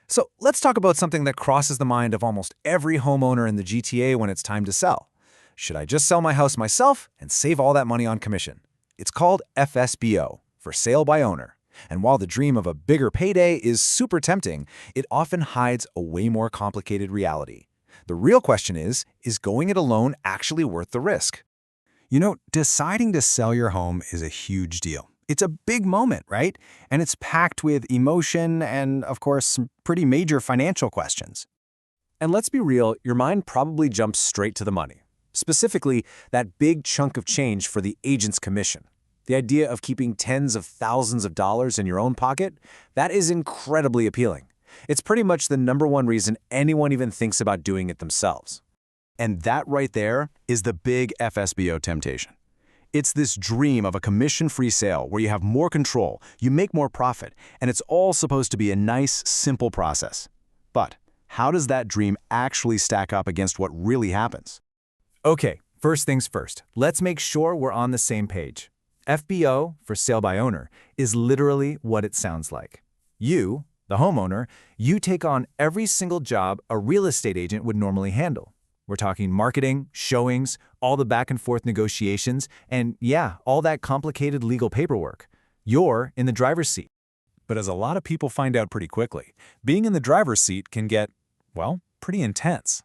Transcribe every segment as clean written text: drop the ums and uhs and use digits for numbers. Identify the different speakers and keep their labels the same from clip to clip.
Speaker 1: So let's talk about something that crosses the mind of almost every homeowner in the GTA when it's time to sell. Should I just sell my house myself and save all that money on commission? It's called FSBO, for sale by owner. And while the dream of a bigger payday is super tempting, it often hides a way more complicated reality. The real question is going it alone actually worth the risk?
Speaker 2: Deciding to sell your home is a huge deal. It's a big moment, right? And it's packed with emotion and, of course, some pretty major financial questions.
Speaker 1: And let's be real, your mind probably jumps straight to the money. Specifically, that big chunk of change for the agent's commission. The idea of keeping tens of thousands of dollars in your own pocket, that is incredibly appealing. It's pretty much the #1 reason anyone even thinks about doing it themselves.
Speaker 2: And that right there is the big FSBO temptation. It's this dream of a commission-free sale where you have more control, you make more profit, and it's all supposed to be a nice, simple process. But how does that dream actually stack up against what really happens?
Speaker 1: Okay, first things first, let's make sure we're on the same page. FBO, for sale by owner, is literally what it sounds like. You, the homeowner, you take on every single job a real estate agent would normally handle. We're talking marketing, showings, all the back and forth negotiations, and yeah, all that complicated legal paperwork. You're in the driver's seat. But as a lot of people find out pretty quickly, being in the driver's seat can get, well, pretty intense.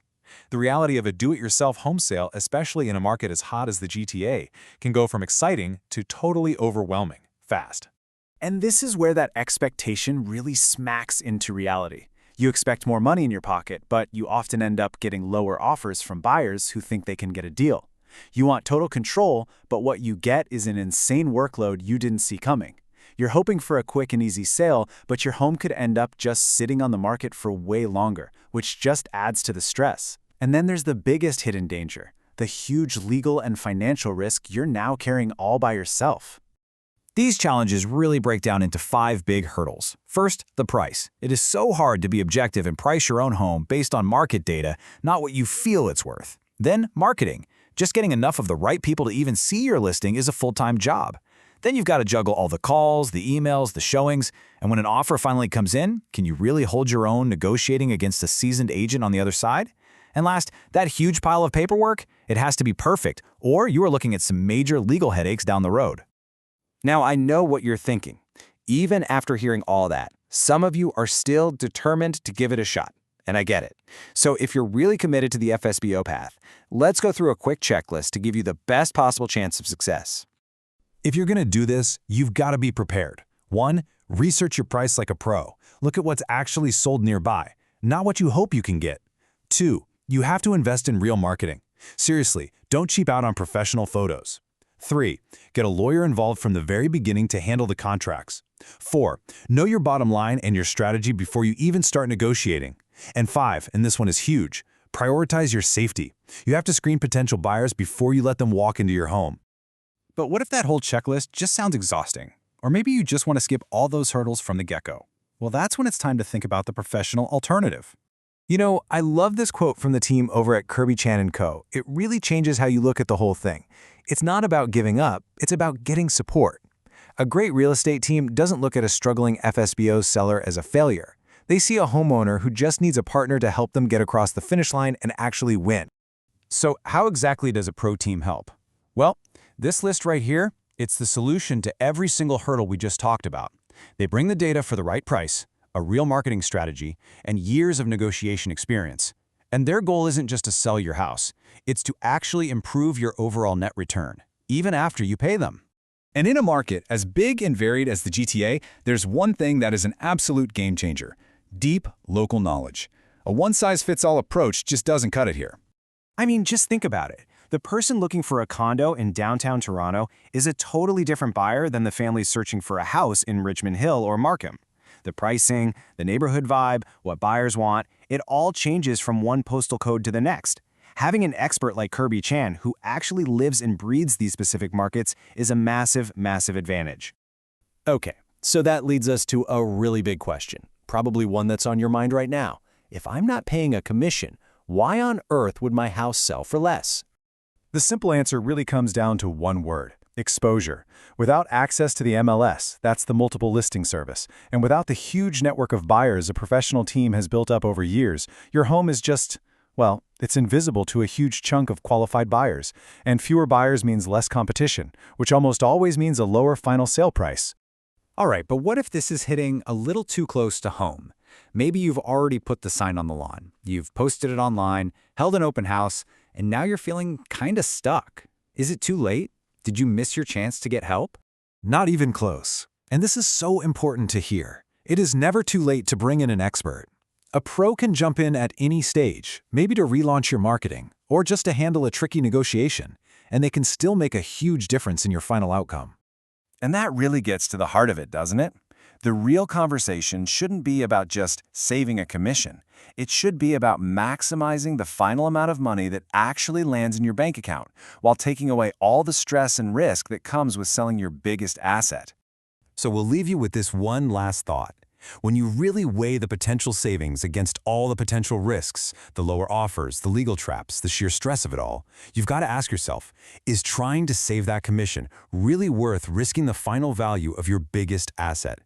Speaker 1: The reality of a do-it-yourself home sale, especially in a market as hot as the GTA, can go from exciting to totally overwhelming fast. And this is where that expectation really smacks into reality. You expect more money in your pocket, but you often end up getting lower offers from buyers who think they can get a deal. You want total control, but what you get is an insane workload you didn't see coming. You're hoping for a quick and easy sale, but your home could end up just sitting on the market for way longer, which just adds to the stress. And then there's the biggest hidden danger, the huge legal and financial risk you're now carrying all by yourself.
Speaker 3: These challenges really break down into 5 big hurdles. First, the price. It is so hard to be objective and price your own home based on market data, not what you feel it's worth. Then, marketing. Just getting enough of the right people to even see your listing is a full-time job. Then you've got to juggle all the calls, the emails, the showings, and when an offer finally comes in, can you really hold your own negotiating against a seasoned agent on the other side? And last, that huge pile of paperwork, it has to be perfect, or you are looking at some major legal headaches down the road.
Speaker 1: Now, I know what you're thinking. Even after hearing all that, some of you are still determined to give it a shot, and I get it. So if you're really committed to the FSBO path, let's go through a quick checklist to give you the best possible chance of success.
Speaker 2: If you're going to do this, you've got to be prepared. 1, research your price like a pro. Look at what's actually sold nearby, not what you hope you can get. 2, you have to invest in real marketing. Seriously, don't cheap out on professional photos. 3, get a lawyer involved from the very beginning to handle the contracts. 4, know your bottom line and your strategy before you even start negotiating. And 5, and this one is huge, prioritize your safety. You have to screen potential buyers before you let them walk into your home.
Speaker 3: But what if that whole checklist just sounds exhausting? Or maybe you just want to skip all those hurdles from the get-go? Well, that's when it's time to think about the professional alternative.
Speaker 1: I love this quote from the team over at Kirby Chan Co. It really changes how you look at the whole thing. It's not about giving up, it's about getting support. A great real estate team doesn't look at a struggling FSBO seller as a failure. They see a homeowner who just needs a partner to help them get across the finish line and actually win.
Speaker 3: So how exactly does a pro team help? Well, this list right here, it's the solution to every single hurdle we just talked about. They bring the data for the right price, a real marketing strategy, and years of negotiation experience. And their goal isn't just to sell your house, it's to actually improve your overall net return, even after you pay them.
Speaker 2: And in a market as big and varied as the GTA, there's one thing that is an absolute game changer: deep local knowledge. A one-size-fits-all approach just doesn't cut it here.
Speaker 1: I mean, just think about it. The person looking for a condo in downtown Toronto is a totally different buyer than the family searching for a house in Richmond Hill or Markham. The pricing, the neighborhood vibe, what buyers want, it all changes from one postal code to the next. Having an expert like Kirby Chan, who actually lives and breathes these specific markets, is a massive, massive advantage. Okay, so that leads us to a really big question, probably one that's on your mind right now. If I'm not paying a commission, why on earth would my house sell for less?
Speaker 2: The simple answer really comes down to one word:
Speaker 1: Exposure. Without access to the MLS, that's the multiple listing service, and without the huge network of buyers a professional team has built up over years, your home is just, well, it's invisible to a huge chunk of qualified buyers. And fewer buyers means less competition, which almost always means a lower final sale price.
Speaker 3: All right, but what if this is hitting a little too close to home? Maybe you've already put the sign on the lawn, you've posted it online, held an open house, and now you're feeling kinda stuck. Is it too late? Did you miss your chance to get help?
Speaker 2: Not even close. And this is so important to hear. It is never too late to bring in an expert. A pro can jump in at any stage, maybe to relaunch your marketing, or just to handle a tricky negotiation, and they can still make a huge difference in your final outcome.
Speaker 4: And that really gets to the heart of it, doesn't it? The real conversation shouldn't be about just saving a commission. It should be about maximizing the final amount of money that actually lands in your bank account, while taking away all the stress and risk that comes with selling your biggest asset.
Speaker 2: So we'll leave you with this one last thought. When you really weigh the potential savings against all the potential risks, the lower offers, the legal traps, the sheer stress of it all, you've got to ask yourself, is trying to save that commission really worth risking the final value of your biggest asset?